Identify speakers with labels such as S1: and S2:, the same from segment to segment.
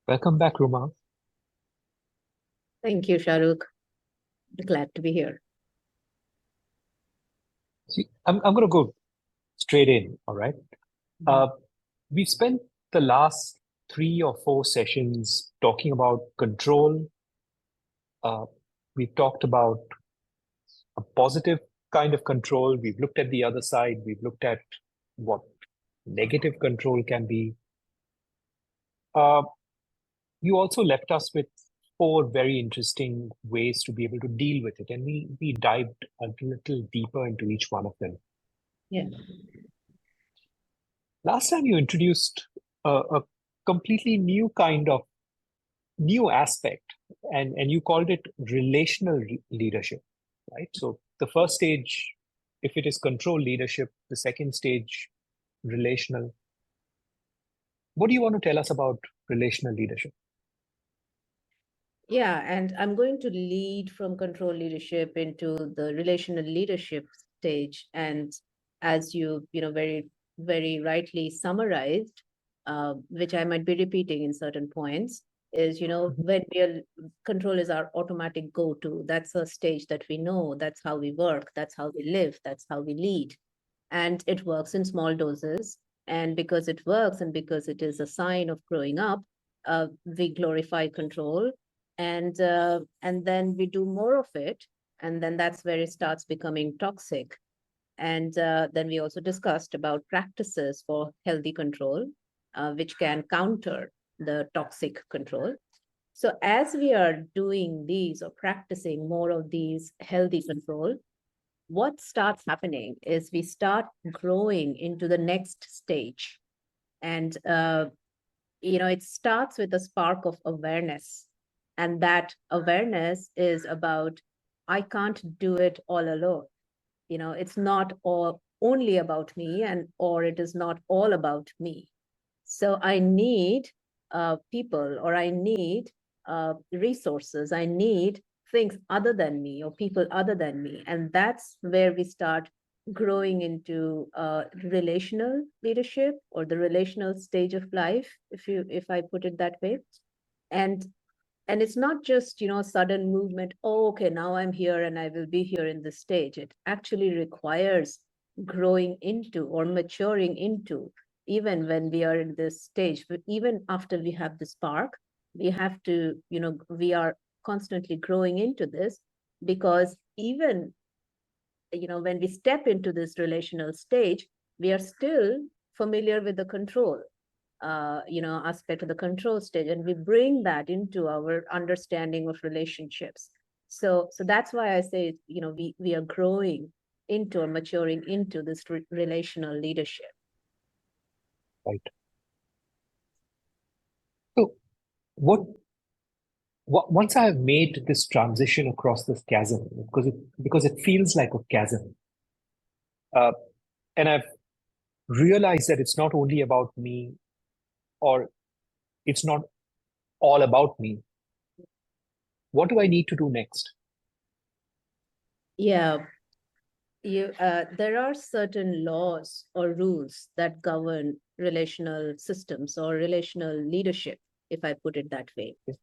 S1: Welcome back, Ruma.
S2: Thank you, Shahrukh. Glad to be here.
S1: See, I'm going to go straight in, all right? Uh, we've spent the last 3 or 4 sessions talking about control. Uh, we've talked about a positive kind of control. We've looked at the other side. We've looked at what negative control can be. Uh, you also left us with 4 very interesting ways to be able to deal with it, and we dived a little deeper into each one of them.
S2: Yeah.
S1: Last time you introduced a completely new aspect, and you called it relational leadership, right? So the first stage, if it is control leadership, the second stage, relational. What do you want to tell us about relational leadership?
S2: Yeah, and I'm going to lead from control leadership into the relational leadership stage. And as you very, very rightly summarized, which I might be repeating in certain points, is, when control is our automatic go-to. That's a stage that we know, that's how we work, that's how we live, that's how we lead. And it works in small doses. And because it works and because it is a sign of growing up, we glorify control, and then we do more of it, and then that's where it starts becoming toxic. And then we also discussed about practices for healthy control, which can counter the toxic control. So as we are doing these or practicing more of these healthy control, what starts happening is we start growing into the next stage. And it starts with a spark of awareness, and that awareness is about, I can't do it all alone. It's not all only about me, and or it is not all about me. So I need people, or I need resources, I need things other than me or people other than me. And that's where we start growing into relational leadership, or the relational stage of life, if I put it that way. And it's not just sudden movement. Oh, okay, now I'm here and I will be here in this stage. It actually requires growing into or maturing into. Even when we are in this stage, but even after we have the spark, we have to, we are constantly growing into this, because even when we step into this relational stage, we are still familiar with the control aspect of the control stage, and we bring that into our understanding of relationships. So that's why I say, we are growing into or maturing into this relational leadership.
S1: Right. So once I have made this transition across this chasm, because it feels like a chasm, uh, and I've realized that it's not only about me, or it's not all about me. What do I need to do next?
S2: Yeah, there are certain laws or rules that govern relational systems or relational leadership, if I put it that way.
S1: Yes.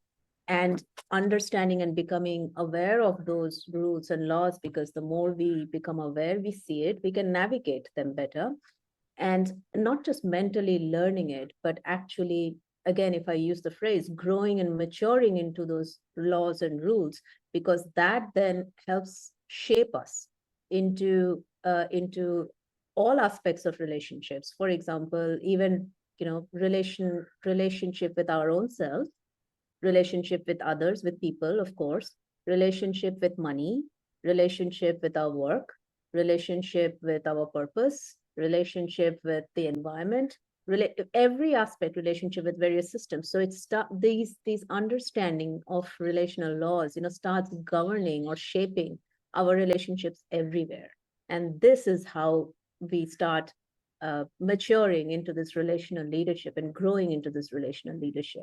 S2: And understanding and becoming aware of those rules and laws, because the more we become aware, we see it, we can navigate them better. And not just mentally learning it, but actually, again, if I use the phrase, growing and maturing into those laws and rules, because that then helps shape us into all aspects of relationships. For example, even relationship with our own self, relationship with others, with people, of course, relationship with money, relationship with our work, relationship with our purpose, relationship with the environment, every aspect, relationship with various systems. So it's these understanding of relational laws, starts governing or shaping our relationships everywhere. And this is how we start maturing into this relational leadership and growing into this relational leadership.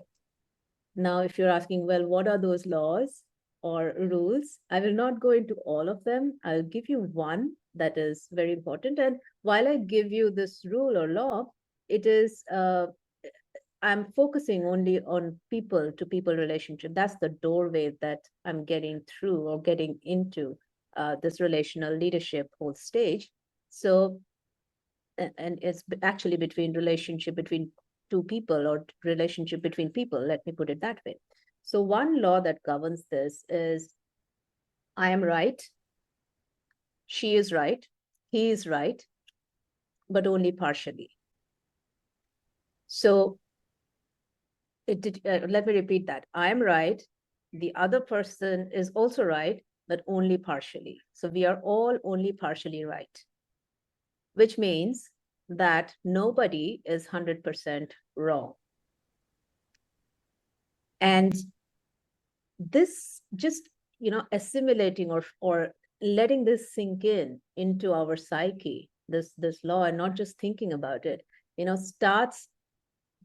S2: Now, if you're asking, well, what are those laws or rules? I will not go into all of them. I'll give you one that is very important. And while I give you this rule or law, it is I'm focusing only on people to people relationship. That's the doorway that I'm getting through or getting into this relational leadership whole stage. So, and it's actually between relationship between two people or relationship between people. Let me put it that way. So one law that governs this is I am right, she is right, he is right, but only partially. So let me repeat that. I am right. The other person is also right, but only partially. So we are all only partially right, which means that nobody is 100% wrong. And this just, assimilating or letting this sink into our psyche, this law, and not just thinking about it, starts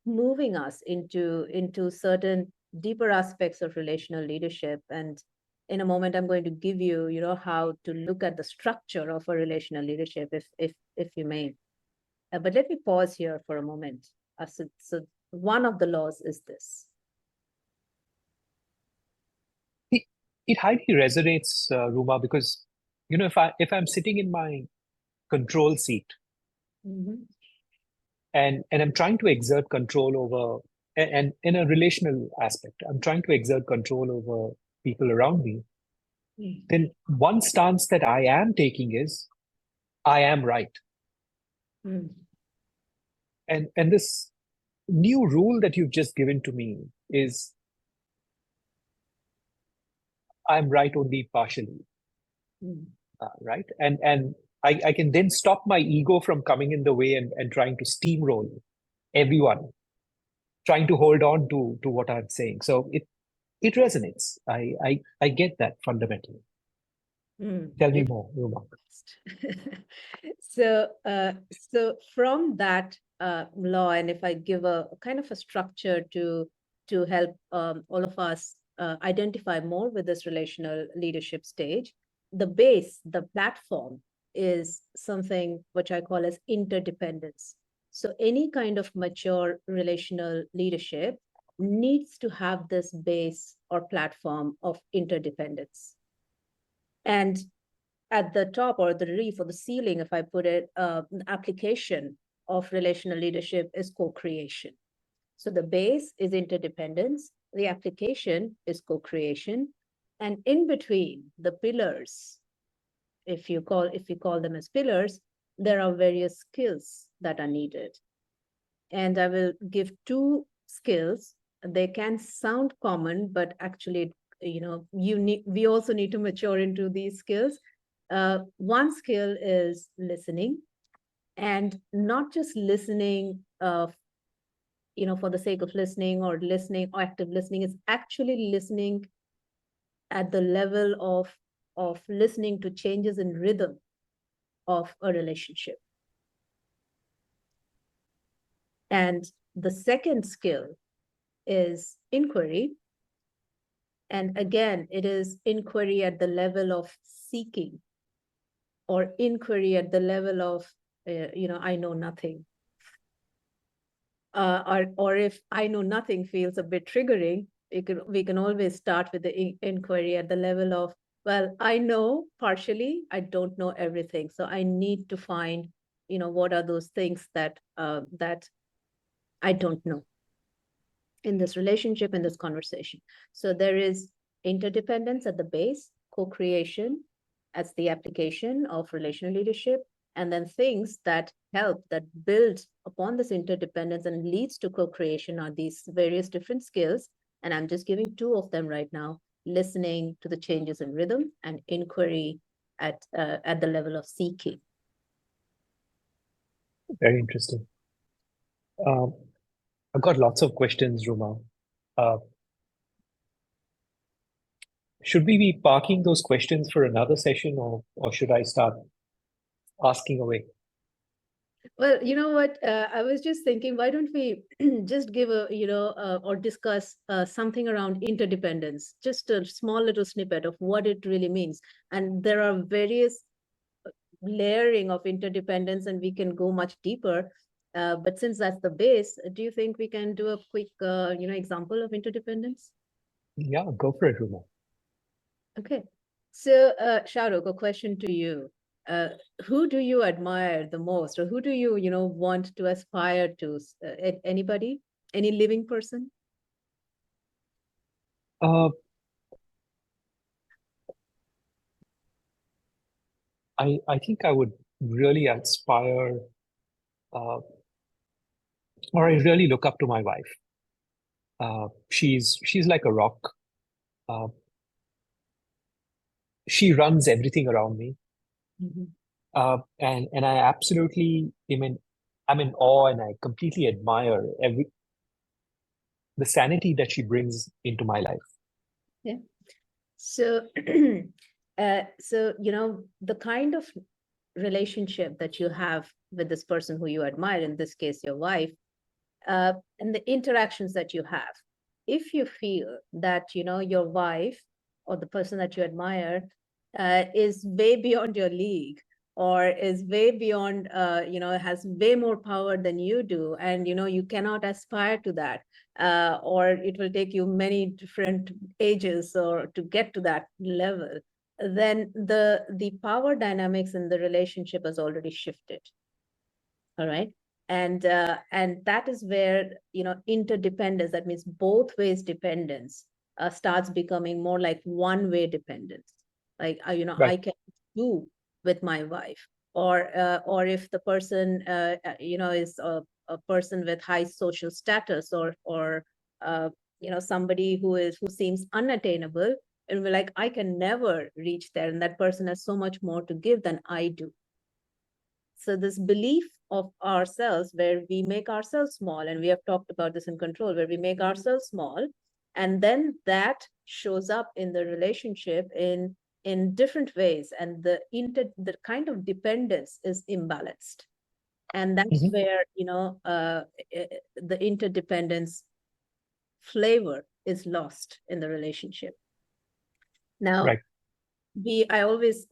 S2: moving us into certain deeper aspects of relational leadership. And in a moment, I'm going to give you, how to look at the structure of a relational leadership, if you may. But let me pause here for a moment. So one of the laws is this.
S1: It highly resonates, Ruma, because if I'm sitting in my control seat,
S2: Mm-hmm.
S1: and I'm trying to exert control over, and in a relational aspect, I'm trying to exert control over people around me, then one stance that I am taking is I am right.
S2: Mm.
S1: And this new rule that you've just given to me is I'm right only partially. Right? And I can then stop my ego from coming in the way and trying to steamroll everyone, trying to hold on to what I'm saying. So it resonates. I get that fundamentally. Tell me more, Ruma.
S2: So from that law, and if I give a kind of a structure to help all of us identify more with this relational leadership stage, the base, the platform is something which I call as interdependence. So any kind of mature relational leadership needs to have this base or platform of interdependence. And at the top or the reef or the ceiling, if I put it, application of relational leadership is co-creation. So the base is interdependence, the application is co-creation, and in between the pillars, if you call them as pillars, there are various skills that are needed. And I will give two skills. They can sound common, but actually, we also need to mature into these skills. One skill is listening, and not just listening, for the sake of listening or active listening. Is actually listening at the level of listening to changes in rhythm of a relationship. And the second skill is inquiry. And again, it is inquiry at the level of seeking, or inquiry at the level of, I know nothing. Or if I know nothing feels a bit triggering, we can always start with the inquiry at the level of, well, I know partially, I don't know everything. So I need to find, what are those things that I don't know in this relationship, in this conversation. So there is interdependence at the base, co-creation as the application of relational leadership, and then things that help, that build upon this interdependence and leads to co-creation are these various different skills. And I'm just giving two of them right now: listening to the changes in rhythm, and inquiry at the level of seeking.
S1: Very interesting. I've got lots of questions, Ruma. Should we be parking those questions for another session, or should I start asking away?
S2: Well, you know what? I was just thinking, why don't we just give or discuss something around interdependence, just a small little snippet of what it really means. And there are various layering of interdependence, and we can go much deeper. But since that's the base, do you think we can do a quick, example of interdependence?
S1: Yeah, go for it, Ruma.
S2: Okay. So, Shahrukh, a question to you. Who do you admire the most, or who do you, want to aspire to? Anybody? Any living person?
S1: Uh, I think I would really aspire, or I really look up to my wife. She's like a rock. Uh, she runs everything around me.
S2: Mhm.
S1: And I absolutely, I'm in awe, and I completely admire the sanity that she brings into my life.
S2: Yeah. So, the kind of relationship that you have with this person who you admire, in this case, your wife, and the interactions that you have, if you feel that, your wife or the person that you admire is way beyond your league, or is way beyond, has way more power than you do, and, you cannot aspire to that, or it will take you many different ages or to get to that level, then the power dynamics in the relationship has already shifted. All right. And that is where, interdependence, that means both ways dependence, starts becoming more like one-way dependence. Like,
S1: Right.
S2: I can do with my wife, or if the person, is a person with high social status, or somebody who seems unattainable, and we're like, I can never reach there, and that person has so much more to give than I do. So this belief of ourselves, where we make ourselves small, and we have talked about this in Control, where we make ourselves small, and then that shows up in the relationship in different ways, and the kind of dependence is imbalanced, and that's
S1: Mhm.
S2: where, the interdependence flavor is lost in the relationship. Now,
S1: Right.
S2: I always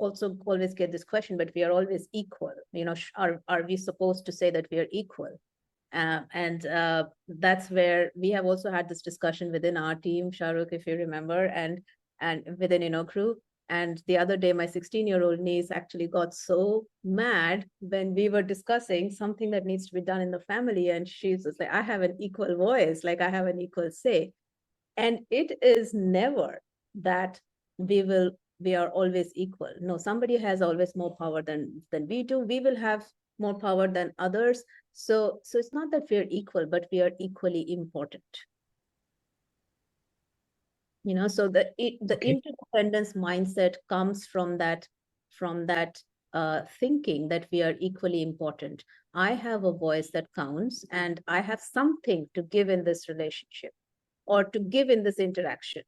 S2: get this question, but we are always equal. Are we supposed to say that we are equal? And that's where we have also had this discussion within our team, Shahrukh, if you remember, and within InnoCrew. And the other day, my 16-year-old niece actually got so mad when we were discussing something that needs to be done in the family, and she's just like, I have an equal voice, like I have an equal say. And it is never that we are always equal. No, somebody has always more power than we do. We will have more power than others. So it's not that we are equal, but we are equally important. So the
S1: Okay.
S2: interdependence mindset comes from that thinking that we are equally important. I have a voice that counts, and I have something to give in this relationship, or to give in this interaction,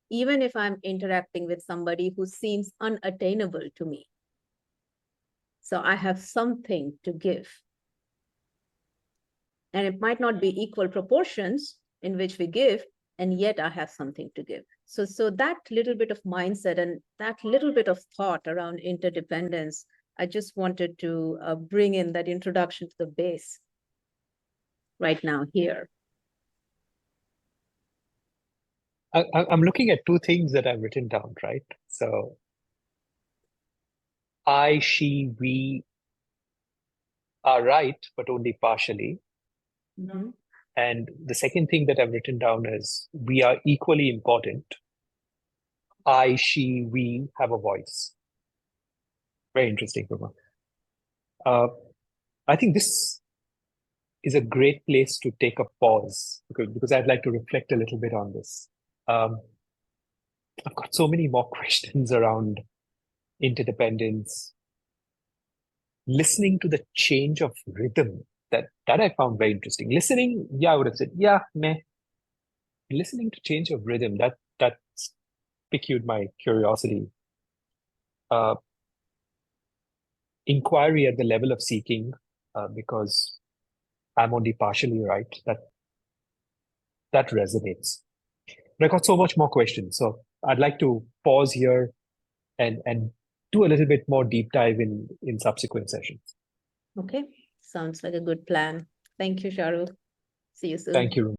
S2: even if I'm interacting with somebody who seems unattainable to me. So I have something to give. And it might not be equal proportions in which we give, and yet I have something to give. So that little bit of mindset and that little bit of thought around interdependence, I just wanted to bring in that introduction to the base right now here.
S1: I'm looking at two things that I've written down, right? So I, she, we are right, but only partially.
S2: Mm-hmm.
S1: And the second thing that I've written down is we are equally important. I, she, we have a voice. Very interesting, Ruma. I think this is a great place to take a pause because I'd like to reflect a little bit on this. Um, I've got so many more questions around interdependence, listening to the change of rhythm that I found very interesting. Listening, yeah, I would have said, yeah, meh. Listening to change of rhythm, that piqued my curiosity. Uh, Inquiry at the level of seeking, because I'm only partially right. That resonates. But I got so much more questions, so I'd like to pause here and do a little bit more deep dive in subsequent sessions.
S2: Okay, sounds like a good plan. Thank you, Shahrukh. See you soon.
S1: Thank you.